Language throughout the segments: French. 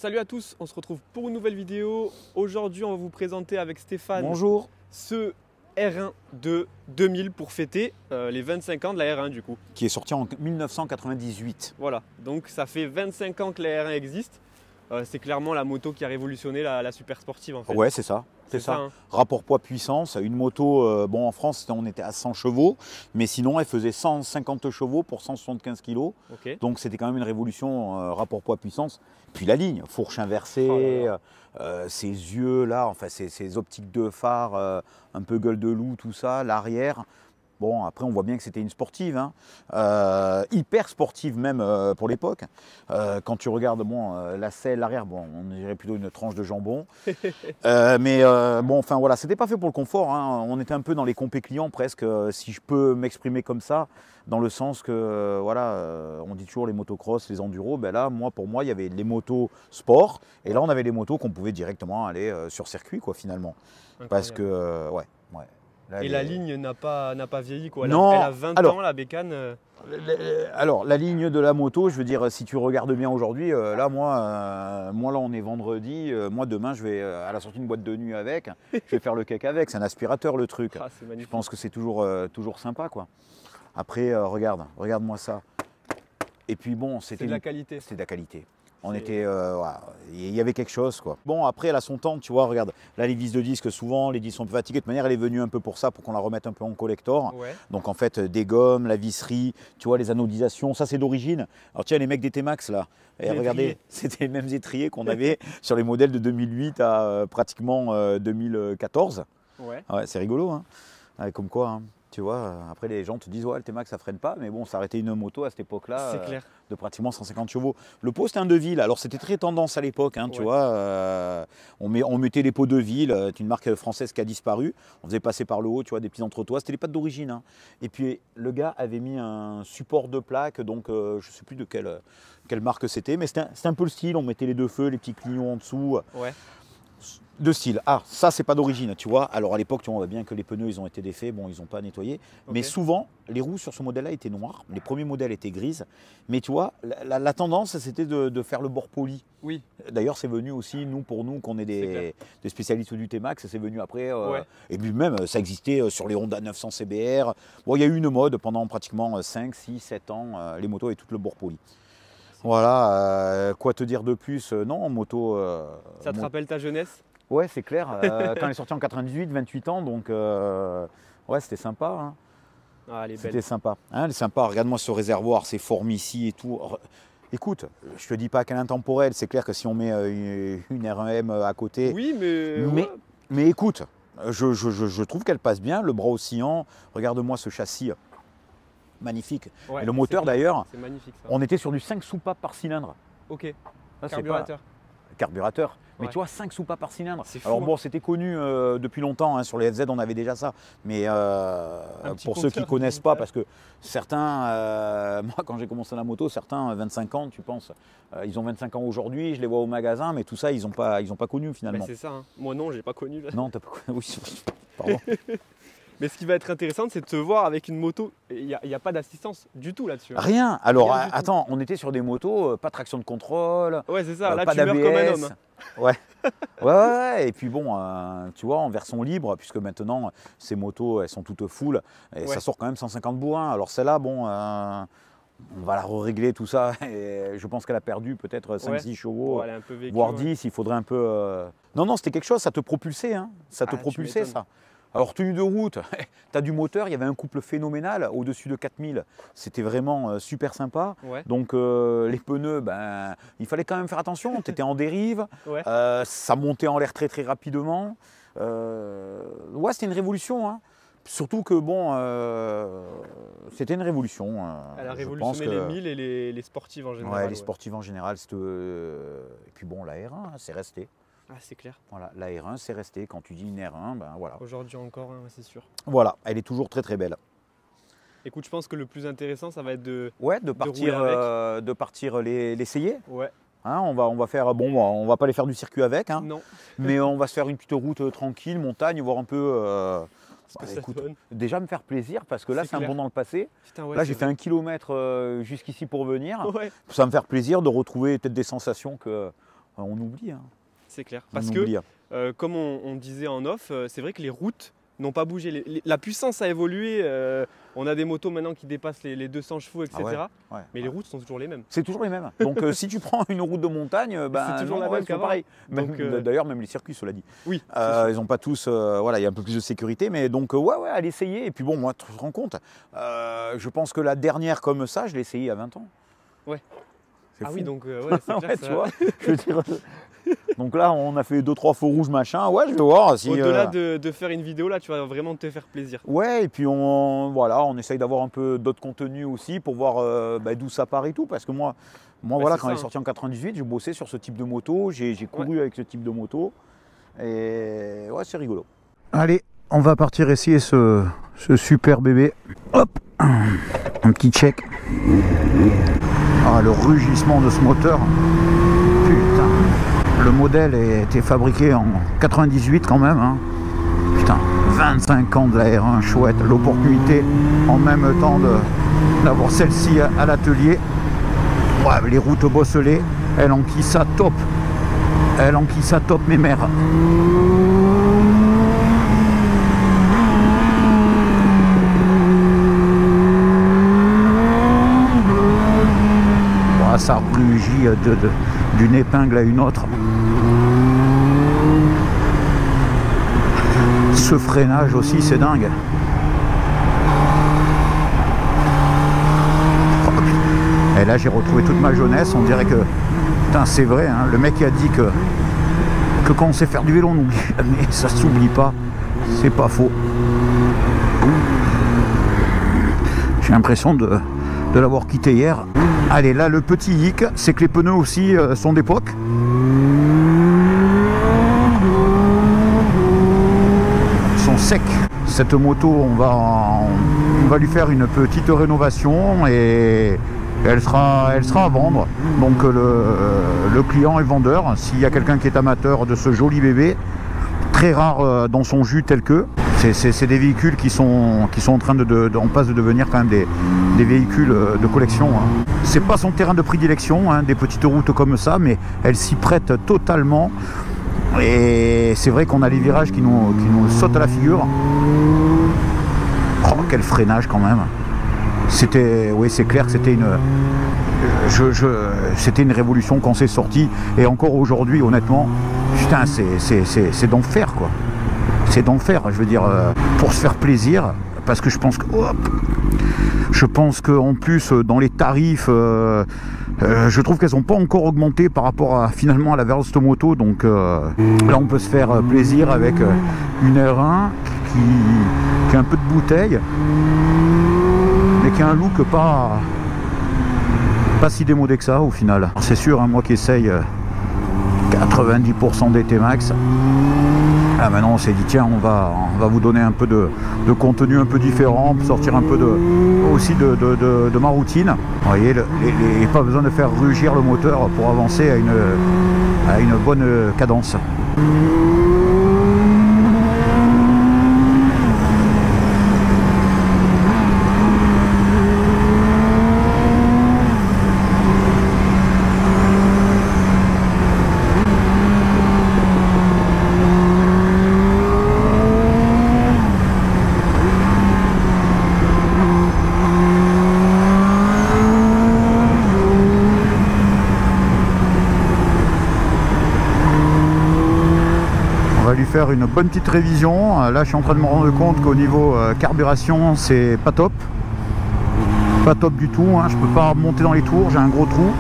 Salut à tous, on se retrouve pour une nouvelle vidéo. Aujourd'hui, on va vous présenter avec Stéphane Bonjour. ce R1 de 2000 pour fêter les 25 ans de la R1 du coup. Qui est sorti en 1998. Voilà, donc ça fait 25 ans que la R1 existe. C'est clairement la moto qui a révolutionné la super sportive en fait. Ouais, c'est ça. C'est ça. Hein. Rapport poids-puissance, une moto, bon en France on était à 100 chevaux, mais sinon elle faisait 150 chevaux pour 175 kg. Okay. Donc c'était quand même une révolution rapport poids-puissance. Puis la ligne, fourche inversée, ses yeux là, enfin ses optiques de phare, un peu gueule de loup, tout ça, l'arrière. Bon, après, on voit bien que c'était une sportive, hein. Hyper sportive même pour l'époque. Quand tu regardes bon, la selle, l'arrière, bon, on dirait plutôt une tranche de jambon. Mais bon, enfin voilà, c'était pas fait pour le confort, hein. On était un peu dans les compés clients presque, si je peux m'exprimer comme ça, dans le sens que, voilà, on dit toujours les motocross, les enduros. Ben là, pour moi, il y avait les motos sport, et là, on avait les motos qu'on pouvait directement aller sur circuit, quoi, finalement. Incroyable. Parce que, ouais. Là, et la ligne n'a pas vieilli quoi. Non, elle a 20 ans la bécane. Alors la ligne de la moto, je veux dire, si tu regardes bien aujourd'hui, là moi là on est vendredi, moi demain je vais à la sortie d'une boîte de nuit avec, je vais faire le cake avec, c'est un aspirateur le truc. Ah, je pense que c'est toujours sympa quoi. Après regarde-moi ça. Et puis bon, c'était de la qualité. C'était de la qualité. On était, voilà, il y avait quelque chose quoi. Bon après elle a son temps, tu vois, regarde, là les vis de disque souvent, les disques sont un peu fatigués, de toute manière elle est venue un peu pour ça, pour qu'on la remette un peu en collector. Ouais. Donc en fait des gommes, la visserie, tu vois les anodisations, ça c'est d'origine. Alors tiens les mecs des T-Max là, et regardez, c'était les mêmes étriers qu'on avait sur les modèles de 2008 à pratiquement 2014. Ouais. Ouais, c'est rigolo hein, comme quoi hein. Tu vois, après les gens te disent ouais le T-Max ça freine pas, mais bon ça arrêtait une moto à cette époque-là de pratiquement 150 chevaux. Le pot c'était un Deville, alors c'était très tendance à l'époque, hein, tu vois, on mettait les pots Deville, c'est une marque française qui a disparu, on faisait passer par le haut, tu vois, des petits entretoits, c'était les pattes d'origine. Hein. Et puis le gars avait mis un support de plaque, donc je ne sais plus de quelle marque c'était, mais c'était un peu le style, on mettait les deux feux, les petits clignons en dessous. Ouais. De style. Ah, ça c'est pas d'origine, tu vois. Alors à l'époque, tu vois, on voit bien que les pneus ils ont été défaits, bon, ils n'ont pas nettoyé. Okay. Mais souvent, les roues sur ce modèle-là étaient noires. Les premiers modèles étaient grises. Mais tu vois, la tendance c'était de faire le bord poli. Oui. D'ailleurs, c'est venu aussi, pour nous, qu'on est des spécialistes du T-Max, c'est venu après. Et puis même, ça existait sur les Honda 900 CBR. Bon, il y a eu une mode pendant pratiquement 5, 6, 7 ans. Les motos avaient tout le bord poli. Voilà, quoi te dire de plus? Non, moto. Ça te rappelle ta jeunesse? Ouais, c'est clair. Quand elle est sortie en 98, 28 ans, donc ouais, c'était sympa. Hein. Ah, elle est belle. C'était sympa. Hein, elle est sympa. Regarde-moi ce réservoir, ces formes ici et tout. Écoute, je te dis pas qu'elle est intemporelle. C'est clair que si on met une R1M à côté. Oui, mais écoute, je trouve qu'elle passe bien. Le bras oscillant. Regarde-moi ce châssis. Magnifique. Ouais, et le moteur d'ailleurs, c'est magnifique ça. On était sur du 5 soupapes par cylindre. Ok. Là, Carburateur. Mais tu vois, 5 soupapes par cylindre. Fou, alors bon, c'était connu depuis longtemps, hein, sur les FZ on avait déjà ça. Mais pour ceux qui ne connaissent pas, parce que certains, moi quand j'ai commencé la moto, certains 25 ans, tu penses, ils ont 25 ans aujourd'hui, je les vois au magasin, mais tout ça, ils n'ont pas connu finalement. C'est ça, hein. Moi non, j'ai pas connu. Là. Non, t'as pas connu, oui, pardon. Mais ce qui va être intéressant, c'est de te voir avec une moto. Il n'y a pas d'assistance du tout là-dessus. Hein. Rien. Alors, attends, on était sur des motos, pas de traction de contrôle. Ouais, c'est ça. Là, pas tu meurs comme un homme. Ouais. ouais. Et puis bon, tu vois, en version libre, puisque maintenant, ces motos, elles sont toutes full. Et ça sort quand même 150 bourrins. Alors, celle-là, bon, on va la régler tout ça. Et je pense qu'elle a perdu peut-être 5-6 chevaux, elle est un peu vécue, voire 10. Il faudrait un peu. Non, c'était quelque chose. Ça te propulsait. Hein. Ça te propulsait, ça. Alors tenue de route, tu as du moteur, il y avait un couple phénoménal au-dessus de 4000, c'était vraiment super sympa. Ouais. Donc les pneus, il fallait quand même faire attention, tu étais en dérive, ça montait en l'air très très rapidement. Ouais, c'était une révolution. Hein. Surtout que bon, c'était une révolution. Elle a révolutionné les 1000 et les sportives en général. Ouais, les sportives en général. Et puis bon, la R1, c'est resté. Ah, c'est clair. Voilà, la R1, c'est resté. Quand tu dis une R1, voilà. Aujourd'hui encore, c'est sûr. Voilà, elle est toujours très très belle. Écoute, je pense que le plus intéressant, ça va être de partir l'essayer. Ouais. Hein, on va faire, bon, on va pas les faire du circuit avec, hein, non. Mais on va se faire une petite route tranquille, montagne, voir un peu. Écoute, déjà me faire plaisir parce que là c'est un bond dans le passé. Putain, là j'ai fait 1 kilomètre jusqu'ici pour venir. Ouais. Ça va me faire plaisir de retrouver peut-être des sensations que on oublie. Hein. C'est clair. On Parce oublie. que, comme on disait en off, c'est vrai que les routes n'ont pas bougé. La puissance a évolué. On a des motos maintenant qui dépassent les 200 chevaux, etc. Ouais, mais les routes sont toujours les mêmes. C'est toujours les mêmes. Donc si tu prends une route de montagne, c'est toujours la même qu'avant. pareil. Donc, d'ailleurs, même les circuits, cela dit. Oui. Ils n'ont pas tous, voilà, il y a un peu plus de sécurité, mais donc ouais, allez essayer. Et puis bon, moi, tu te rends compte, je pense que la dernière comme ça, je l'ai essayée à 20 ans. Ouais. C'est fou. Oui, donc ouais, c'est clair. Tu vois, je veux dire. Donc là, on a fait 2-3 feux rouges, machin. Ouais, je vais voir si. Au-delà de faire une vidéo, là, tu vas vraiment te faire plaisir. Ouais, et puis on essaye d'avoir un peu d'autres contenus aussi pour voir d'où ça part et tout. Parce que moi voilà, quand elle est sortie en 98, je bossais sur ce type de moto. J'ai couru avec ce type de moto. Et ouais, c'est rigolo. Allez, on va partir essayer ce super bébé. Hop, un petit check. Ah, le rugissement de ce moteur. Putain. Le modèle a été fabriqué en 98 quand même. Hein. Putain, 25 ans de la R1, chouette. L'opportunité en même temps d'avoir celle-ci à l'atelier. Ouais, les routes bosselées, elle enquille ça top. Elle enquille ça top, mes mères. Ouais, ça rugit d'une épingle à une autre. Ce freinage aussi, c'est dingue. Et là, j'ai retrouvé toute ma jeunesse. On dirait que, putain, c'est vrai. Hein, le mec qui a dit que quand on sait faire du vélo, on oublie. Mais ça s'oublie pas. C'est pas faux. J'ai l'impression de l'avoir quitté hier. Allez, là, le petit hic, c'est que les pneus aussi sont d'époque. Sec. Cette moto, on va lui faire une petite rénovation et elle sera à vendre. Donc le client est vendeur. S'il y a quelqu'un qui est amateur de ce joli bébé, très rare dans son jus tel que. C'est des véhicules qui sont en train on passe de devenir quand même des véhicules de collection. Hein. C'est pas son terrain de prédilection, hein, des petites routes comme ça, mais elle s'y prête totalement. Et c'est vrai qu'on a les virages qui nous sautent à la figure. Oh, quel freinage quand même. Oui, c'est clair que c'était une révolution quand c'est sorti. Et encore aujourd'hui, honnêtement, putain, c'est d'enfer quoi. C'est d'enfer, je veux dire, pour se faire plaisir. Parce que je pense qu'en plus, dans les tarifs, je trouve qu'elles n'ont pas encore augmenté par rapport finalement à la Versto Moto. Donc là, on peut se faire plaisir avec une R1 qui a un peu de bouteille, mais qui a un look pas si démodé que ça au final. C'est sûr, hein, moi qui essaye 90% des T-Max, maintenant on s'est dit tiens, on va vous donner un peu de contenu un peu différent, sortir un peu aussi de ma routine. Vous voyez, pas besoin de faire rugir le moteur pour avancer à une bonne cadence. Faire une bonne petite révision. Là, je suis en train de me rendre compte qu'au niveau carburation, c'est pas top. Pas top du tout. Hein. Je peux pas monter dans les tours, j'ai un gros trou.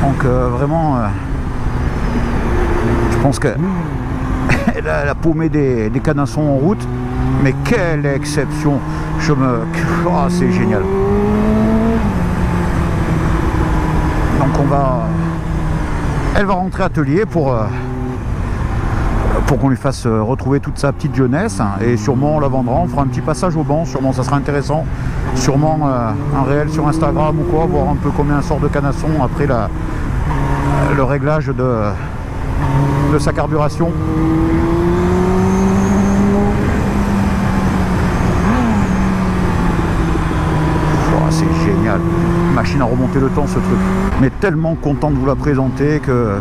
Donc vraiment, je pense que elle a paumé des canassons en route. Mais quelle exception! Oh, c'est génial. Donc elle va rentrer atelier pour qu'on lui fasse retrouver toute sa petite jeunesse, et sûrement on la vendra, on fera un petit passage au banc, sûrement ça sera intéressant, sûrement un réel sur Instagram ou quoi, voir un peu combien sort de canasson après le réglage de sa carburation. Oh, c'est génial. machine à remonter le temps ce truc. Mais tellement content de vous la présenter que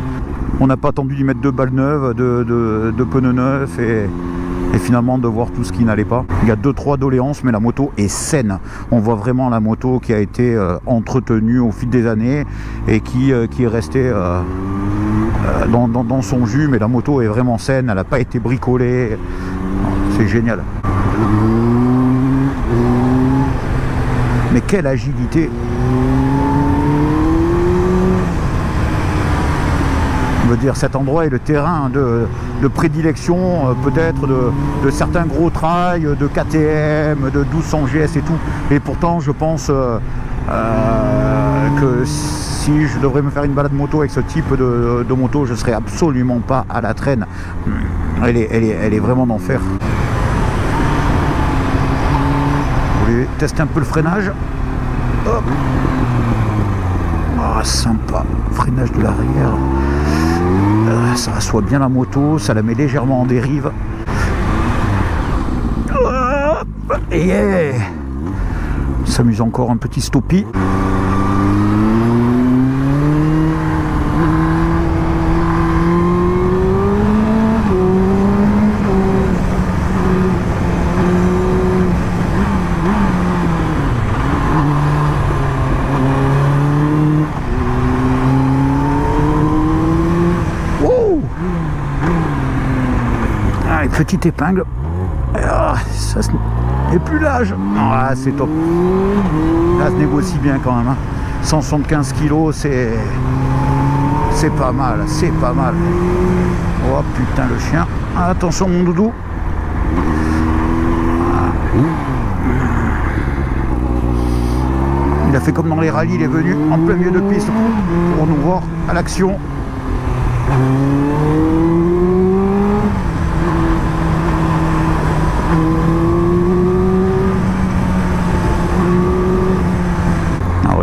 on n'a pas attendu d'y mettre 2 balles neuves, de pneus neufs et finalement de voir tout ce qui n'allait pas. Il y a 2-3 doléances, mais la moto est saine. On voit vraiment la moto qui a été entretenue au fil des années et qui est restée dans son jus, mais la moto est vraiment saine, elle n'a pas été bricolée. C'est génial. Mais quelle agilité! On veut dire, cet endroit est le terrain de prédilection peut-être de certains gros trails, de KTM, de 1200 GS et tout. Et pourtant, je pense que si je devrais me faire une balade moto avec ce type de moto, je ne serais absolument pas à la traîne. Elle est vraiment d'enfer. Vous voulez tester un peu le freinage? Hop. Ah, sympa. Freinage de l'arrière. Ça assoit bien la moto, ça la met légèrement en dérive. Hop. Yeah. On s'amuse encore un petit stoppie. Petite épingle. Ah, ça n'est plus l'âge. Ah, c'est top. Là, ça négocie bien quand même. Hein. 175 kg, c'est pas mal. C'est pas mal. Oh putain, le chien. Ah, attention, mon doudou. Il a fait comme dans les rallyes. Il est venu en plein milieu de piste pour nous voir à l'action.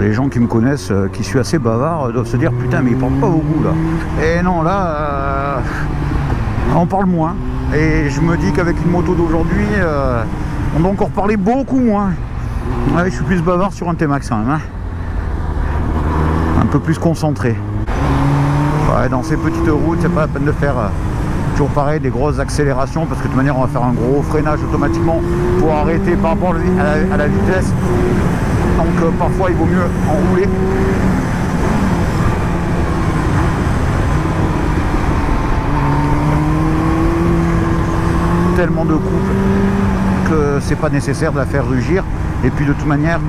Les gens qui me connaissent, qui suis assez bavard, doivent se dire putain mais il parle pas beaucoup là. Et non là, on parle moins. Et je me dis qu'avec une moto d'aujourd'hui, on doit encore parler beaucoup moins. Ouais, je suis plus bavard sur un T-Max quand même. Hein. Un peu plus concentré. Ouais, dans ces petites routes, c'est pas la peine de faire toujours pareil, des grosses accélérations, parce que de toute manière on va faire un gros freinage automatiquement pour arrêter par rapport à la vitesse. Donc parfois il vaut mieux enrouler. Tellement de coupe que c'est pas nécessaire de la faire rugir. Et puis de toute manière,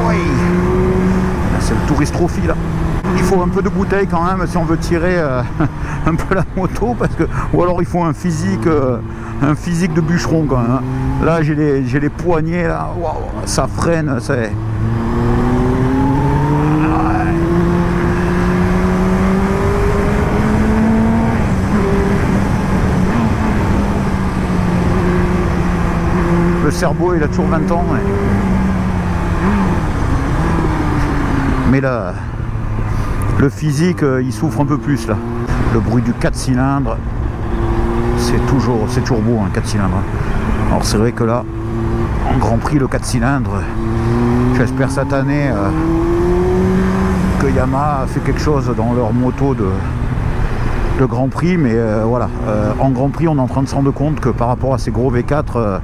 oui, c'est le Tourist Trophy là. Il faut un peu de bouteille quand même si on veut tirer un peu la moto, parce que ou alors il faut un physique de bûcheron quand même. Hein. Là j'ai les poignets là, waouh, ça freine, c'est. Le cerveau il a toujours 20 ans. Mais là, le physique il souffre un peu plus là. Le bruit du 4 cylindres, c'est toujours beau un 4 cylindres. Alors c'est vrai que là, en Grand Prix le 4 cylindres, j'espère cette année que Yamaha a fait quelque chose dans leur moto de Grand Prix, mais voilà, en Grand Prix on est en train de se rendre compte que par rapport à ces gros V4,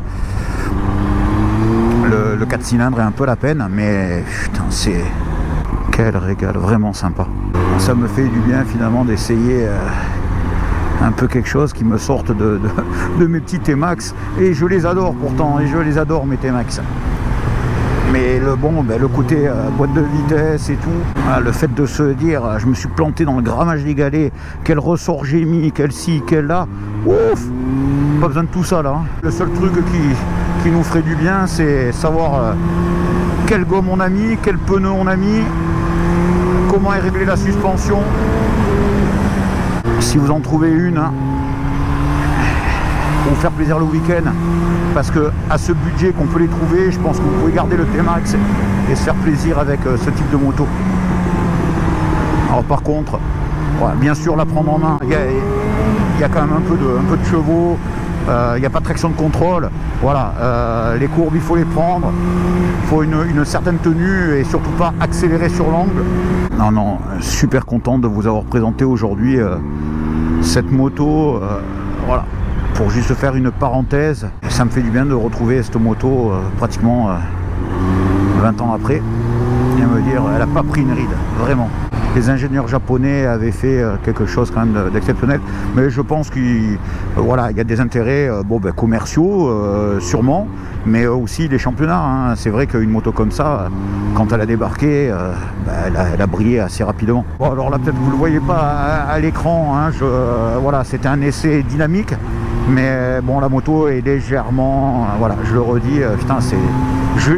le 4 cylindres est un peu la peine, mais putain c'est... Quel régal, vraiment sympa. Ça me fait du bien finalement d'essayer un peu quelque chose qui me sorte de mes petits T-Max. Et je les adore pourtant, et je les adore mes T-Max. Mais le côté boîte de vitesse et tout, le fait de se dire je me suis planté dans le grammage des galets, quel ressort j'ai mis, quel ci, quel là, ouf, pas besoin de tout ça là. Hein. Le seul truc qui nous ferait du bien, c'est savoir quelle gomme on a mis, quel pneu on a mis, comment est réglée la suspension. Si vous en trouvez une, hein, pour vous faire plaisir le week-end, parce que à ce budget qu'on peut les trouver, je pense que vous pouvez garder le T-Max et se faire plaisir avec ce type de moto. Alors par contre, ouais, bien sûr la prendre en main, il y a quand même un peu de chevaux, Il n'y a pas de traction de contrôle. Voilà, les courbes, il faut les prendre. Il faut une certaine tenue et surtout pas accélérer sur l'angle. Non, non, super content de vous avoir présenté aujourd'hui cette moto. Voilà, pour juste faire une parenthèse, ça me fait du bien de retrouver cette moto pratiquement 20 ans après. Et me dire, elle n'a pas pris une ride, vraiment. Les ingénieurs japonais avaient fait quelque chose quand même d'exceptionnel, mais je pense qu'il voilà, y a des intérêts commerciaux sûrement, mais aussi les championnats. Hein. C'est vrai qu'une moto comme ça, quand elle a débarqué, elle a brillé assez rapidement. Bon, alors là peut-être vous ne le voyez pas à l'écran, hein, voilà, c'était un essai dynamique, mais bon, la moto est légèrement, voilà, je le redis, putain,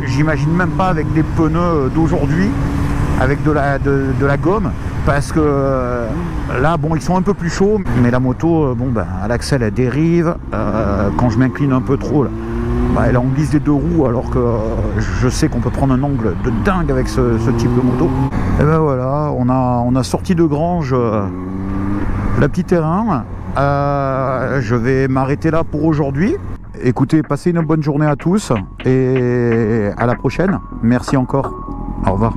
j'imagine même pas avec des pneus d'aujourd'hui, avec de la gomme, parce que là bon, ils sont un peu plus chauds, mais la moto à l'axel elle dérive, quand je m'incline un peu trop là, elle est en glisse des deux roues, alors que je sais qu'on peut prendre un angle de dingue avec ce type de moto. Et ben voilà, on a sorti de Granges la petite terrain. Je vais m'arrêter là pour aujourd'hui. Écoutez, passez une bonne journée à tous et à la prochaine. Merci encore. Au revoir.